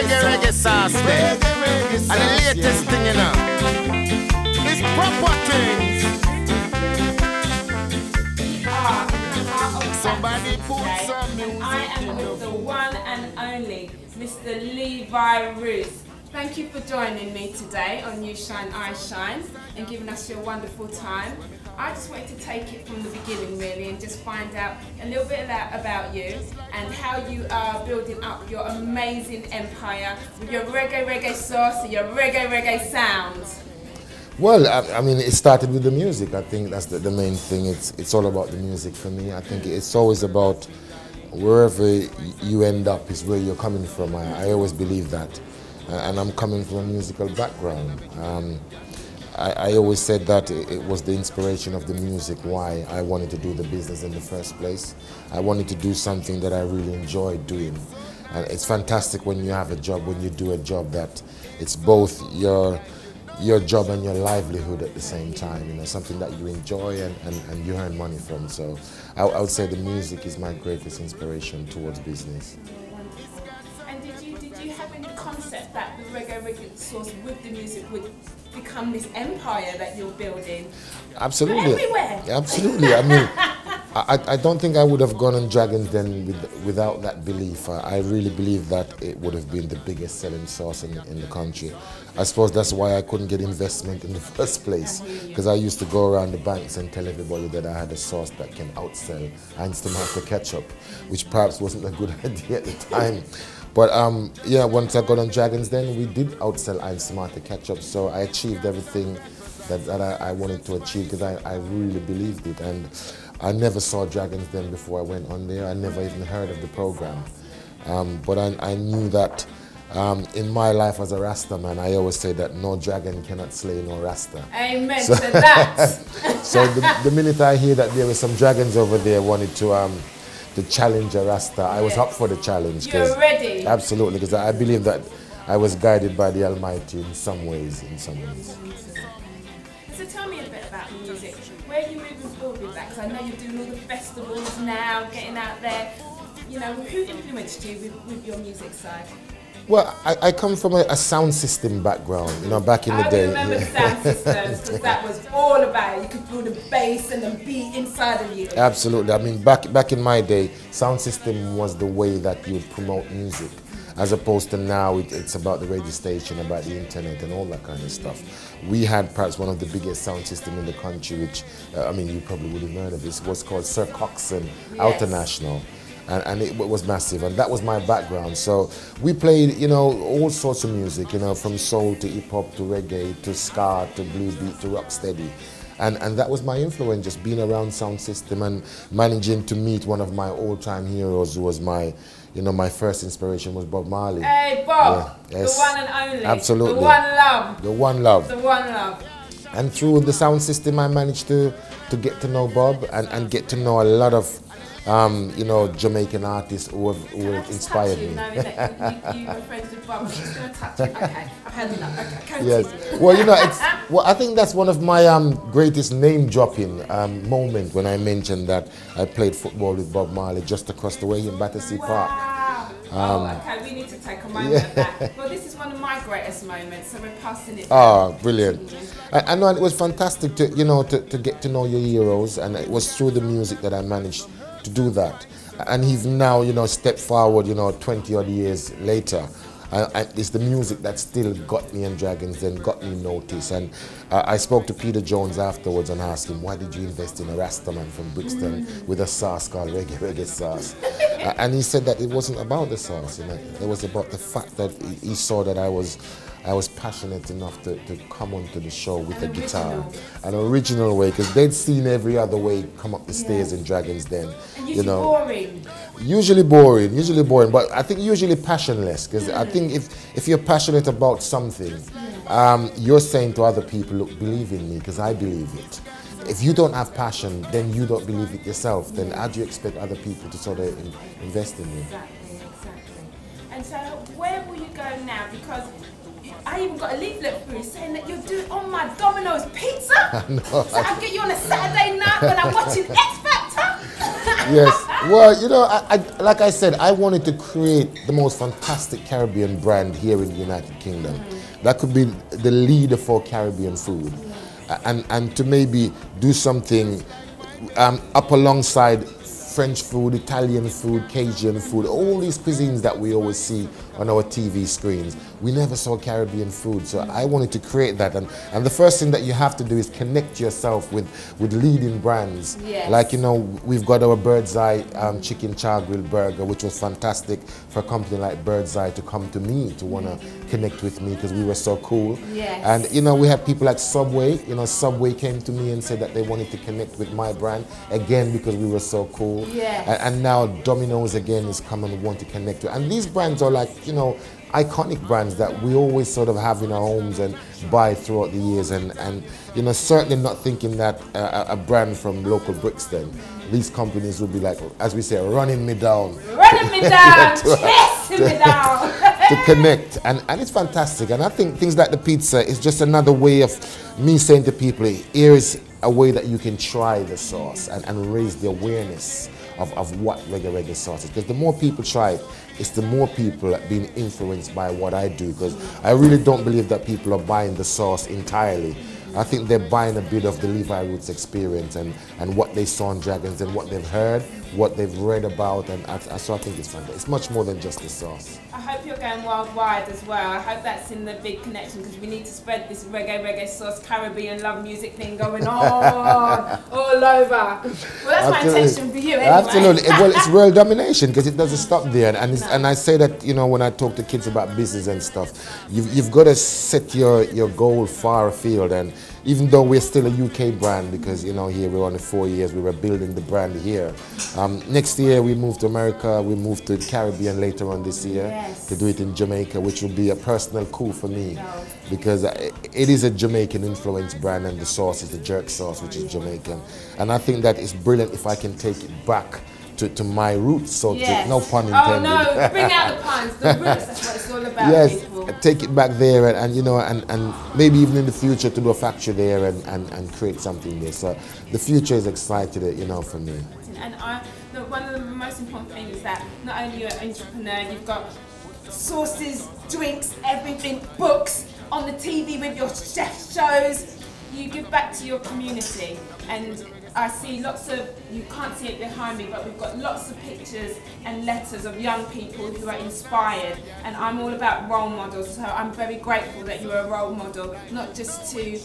reggae sauce there. And the latest thing, you know, is proper things. Somebody put some music. I am with the one and only Mr. Levi Ruth. Thank you for joining me today on Ushine Ishine and giving us your wonderful time. I just wanted to take it from the beginning really and just find out a little bit about you and how you are building up your amazing empire with your reggae sauce and your reggae sounds. Well, I mean, it started with the music. I think that's the main thing. It's all about the music for me. I think it's always about wherever you end up is where you're coming from. I always believe that. And I'm coming from a musical background. I always said that it was the inspiration of the music why I wanted to do the business in the first place. I wanted to do something that I really enjoyed doing. And it's fantastic when you have a job, when you do a job that it's both your job and your livelihood at the same time, you know, something that you enjoy and you earn money from. So I would say the music is my greatest inspiration towards business. And did you have any concept that the reggae sauce with the music would become this empire that you're building? Absolutely. Everywhere. Absolutely. I mean, I don't think I would have gone on Dragon's Den without that belief. I really believe that it would have been the biggest selling sauce in the country. I suppose that's why I couldn't get investment in the first place, because I used to go around the banks and tell everybody that I had a sauce that can outsell Heinz Tomato ketchup, which perhaps wasn't a good idea at the time. But yeah, once I got on Dragon's Den, we did outsell Heinz Tomato ketchup, so I achieved everything that I wanted to achieve because I really believed it. And I never saw Dragon's Den before I went on there. I never even heard of the program. But I knew that in my life as a Rasta man, I always say that no dragon cannot slay no Rasta. Amen to that. So the minute I hear that there were some dragons over there wanted to challenge a Rasta, I was up for the challenge. You're ready? Absolutely, because I believe that I was guided by the Almighty in some ways. So tell me a bit about the music. Where are you moving forward with that? Because I know you're doing all the festivals now, getting out there. You know, who influenced you with your music side? Well, I come from a sound system background, you know, back in the day. I remember sound systems, because that was all about it. You could feel the bass and the beat inside of you. Absolutely. I mean, back in my day, sound system was the way that you promote music, as opposed to now it's about the radio station, about the internet and all that kind of stuff. We had perhaps one of the biggest sound systems in the country, which, I mean, you probably would have heard of this, was called Sir Coxsone International. And it was massive, and that was my background. So we played, you know, all sorts of music, you know, from soul to hip hop to reggae to ska to blues beat to rocksteady, and that was my influence, just being around sound system and managing to meet one of my all-time heroes, who was my, you know, my first inspiration was Bob Marley. Hey Bob, yeah, yes. The one and only. Absolutely. The one love. The one love. The one love. And through the sound system, I managed to get to know Bob and get to know a lot of you know, Jamaican artists who have inspired me. You were friends with Bob. I'm just going to touch you. Okay, I've had enough. Okay, yes. Well, you know, I think that's one of my greatest name-dropping moment when I mentioned that I played football with Bob Marley just across the way in Battersea Park. Okay, we need to take a moment of that. Well, this is one of my greatest moments, so we're passing it. Oh, brilliant. I know it was fantastic to, you know, to get to know your heroes, and it was through the music that I managed to do that. And he's now, you know, stepped forward, you know, 20 odd years later. It's the music that still got me in Dragons Den, got me noticed. And I spoke to Peter Jones afterwards and asked him, why did you invest in a Rastaman from Brixton with a sauce called reggae sauce? And he said that it wasn't about the sauce, you know, it was about the fact that he saw that I was passionate enough to come onto the show with a guitar, an original way, because they'd seen every other way come up the stairs in Dragon's Den. And you know, boring. Usually boring, but I think usually passionless, because I think if you're passionate about something, you're saying to other people, look, believe in me, because I believe it. If you don't have passion, then you don't believe it yourself, then how do you expect other people to sort of invest in you? Exactly. And so where will you go now? Because I even got a leaflet through saying that you're doing on my Domino's pizza. No, so I'll get you on a Saturday night when I'm watching X Factor. Yes. Well, you know, like I said, I wanted to create the most fantastic Caribbean brand here in the United Kingdom. That could be the leader for Caribbean food. And to maybe do something up alongside French food, Italian food, Cajun food, all these cuisines that we always see on our TV screens. We never saw Caribbean food, so I wanted to create that. And the first thing that you have to do is connect yourself with leading brands. Yes. Like, you know, we've got our Bird's Eye chicken char grill burger, which was fantastic for a company like Bird's Eye to come to me to want to connect with me because we were so cool. Yes. And, you know, we have people like Subway. You know, Subway came to me and said that they wanted to connect with my brand, again, because we were so cool. Yes. And now Domino's again is coming and want to connect with. And these brands are like, you know, iconic brands that we always sort of have in our homes and buy throughout the years. And you know, certainly not thinking that a brand from local Brixton, these companies will be like, as we say, running me down. Running me down, chasing me down. To connect, and it's fantastic. And I think things like the pizza is just another way of me saying to people, here is a way that you can try the sauce and raise the awareness of what reggae sauce is. Because the more people try it, it's the more people being influenced by what I do. Because I really don't believe that people are buying the sauce entirely. I think they're buying a bit of the Levi Roots experience and what they saw on Dragons and what they've heard, what they've read about, and so I think it's fun. It's much more than just the sauce. I hope you're going worldwide as well. I hope that's in the big connection because we need to spread this reggae sauce, Caribbean love music thing going on all over. Well, that's my intention for you anyway. Absolutely. Well, it's world domination because it doesn't stop there. And I say that, you know, when I talk to kids about business and stuff, you've got to set your goal far afield. And even though we're still a UK brand, because, you know, here we're only 4 years, we were building the brand here. Next year we move to America, we move to the Caribbean later on this year. Yes. To do it in Jamaica, which will be a personal coup for me, because it is a Jamaican influenced brand, and the sauce is the jerk sauce, which is Jamaican. And I think that it's brilliant if I can take it back to my roots, so Yes. no pun intended. Oh no, bring out the puns, the roots, that's what it's all about, Yes, people. take it back there and you know, and maybe even in the future to do a factory there and create something there. So the future is excited, you know, for me. And one of the most important things is that not only you're an entrepreneur, you've got sauces, drinks, everything, books, on the TV with your chef shows. You give back to your community, and I see lots of, you can't see it behind me, but we've got lots of pictures and letters of young people who are inspired, and I'm all about role models, so I'm very grateful that you're a role model, not just to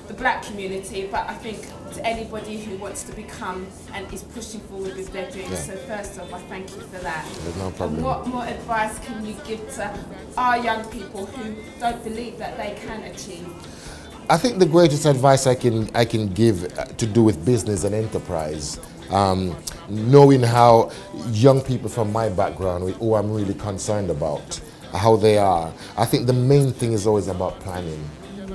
the black community, but I think to anybody who wants to become and is pushing forward with their dreams. So first off, I thank you for that. There's no problem. And what more advice can you give to our young people who don't believe that they can achieve? I think the greatest advice I can give to do with business and enterprise, knowing how young people from my background, who I'm really concerned about, how they are, I think the main thing is always about planning.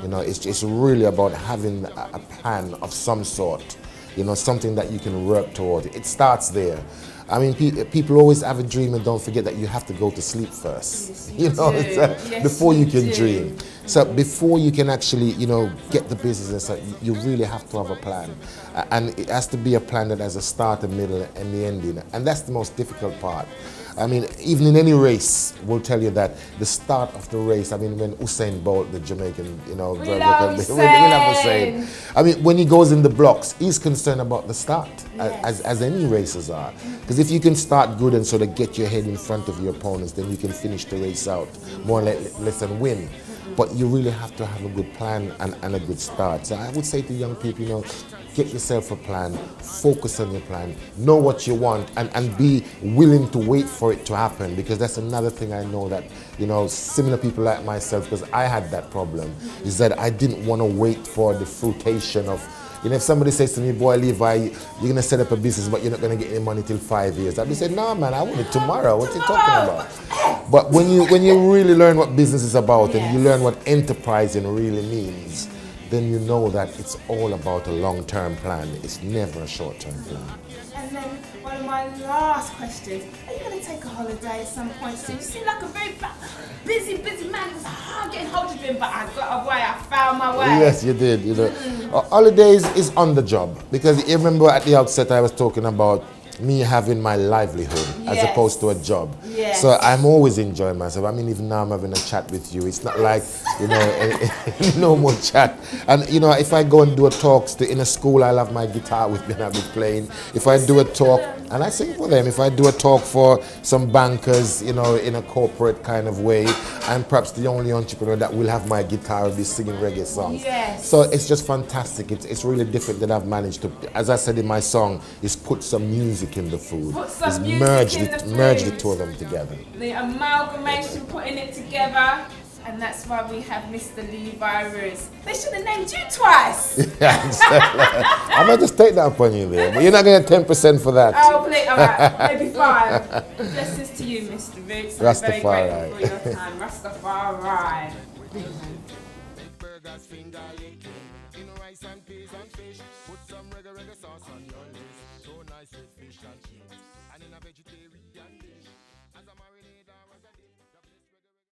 You know, it's really about having a plan of some sort, you know, something that you can work toward. It starts there. I mean, people always have a dream, and don't forget that you have to go to sleep first. Yes, you know, yes, before you can do. dream. So before you can actually, you know, get the business, you really have to have a plan. And it has to be a plan that has a start, a middle, and the ending. And that's the most difficult part. I mean, even in any race, we'll tell you that the start of the race, I mean, when Usain Bolt, the Jamaican, you know, we love Usain. I mean, when he goes in the blocks, he's concerned about the start, as any racers are. Because if you can start good and sort of get your head in front of your opponents, then you can finish the race out more or less and win. But you really have to have a good plan and a good start. So I would say to young people, you know, get yourself a plan, focus on your plan, know what you want, and be willing to wait for it to happen, because that's another thing I know that, you know, similar people like myself, because I had that problem, is that I didn't want to wait for the fruition of, you know, if somebody says to me, boy, Levi, you're going to set up a business, but you're not going to get any money till 5 years. I'd be saying, no, man, I want it tomorrow. What are you talking about? But when you really learn what business is about, and you learn what enterprising really means, then you know that it's all about a long-term plan. It's never a short-term plan. And then one of my last questions, are you going to take a holiday at some point soon? You seem like a very busy man. It's hard getting hold of him, but I got away, I found my way. Yes, you did. You know, holidays is on the job, because you remember at the outset I was talking about me having my livelihood as Yes. opposed to a job. Yes. So I'm always enjoying myself. I mean, even now I'm having a chat with you. It's not like, you know, no more chat. And, you know, if I go and do a talk in a school, I'll have my guitar with me and I'll be playing. If I do a talk, and I sing for them. If I do a talk for some bankers, you know, in a corporate kind of way, I'm perhaps the only entrepreneur that will have my guitar and be singing reggae songs. Yes. So it's just fantastic. It's really different that I've managed to, as I said in my song, is put some music in the food. Put some Is music merge in the, the merge the food. two of them together. The amalgamation, putting it together, and that's why we have Mr. Levi Rose. They should have named you twice. Yeah, exactly. I might just take that upon you there, but you're not going to get 10% for that. Oh, please, all right, maybe 5. Blessings to you, Mr. Roots. I'm very Rastafari. grateful for your time. Rastafari. Burgers, finger licking, in rice and peas and fish. Put some reggae sauce on your list. So nice with fish and chips, and in a vegetarian dish.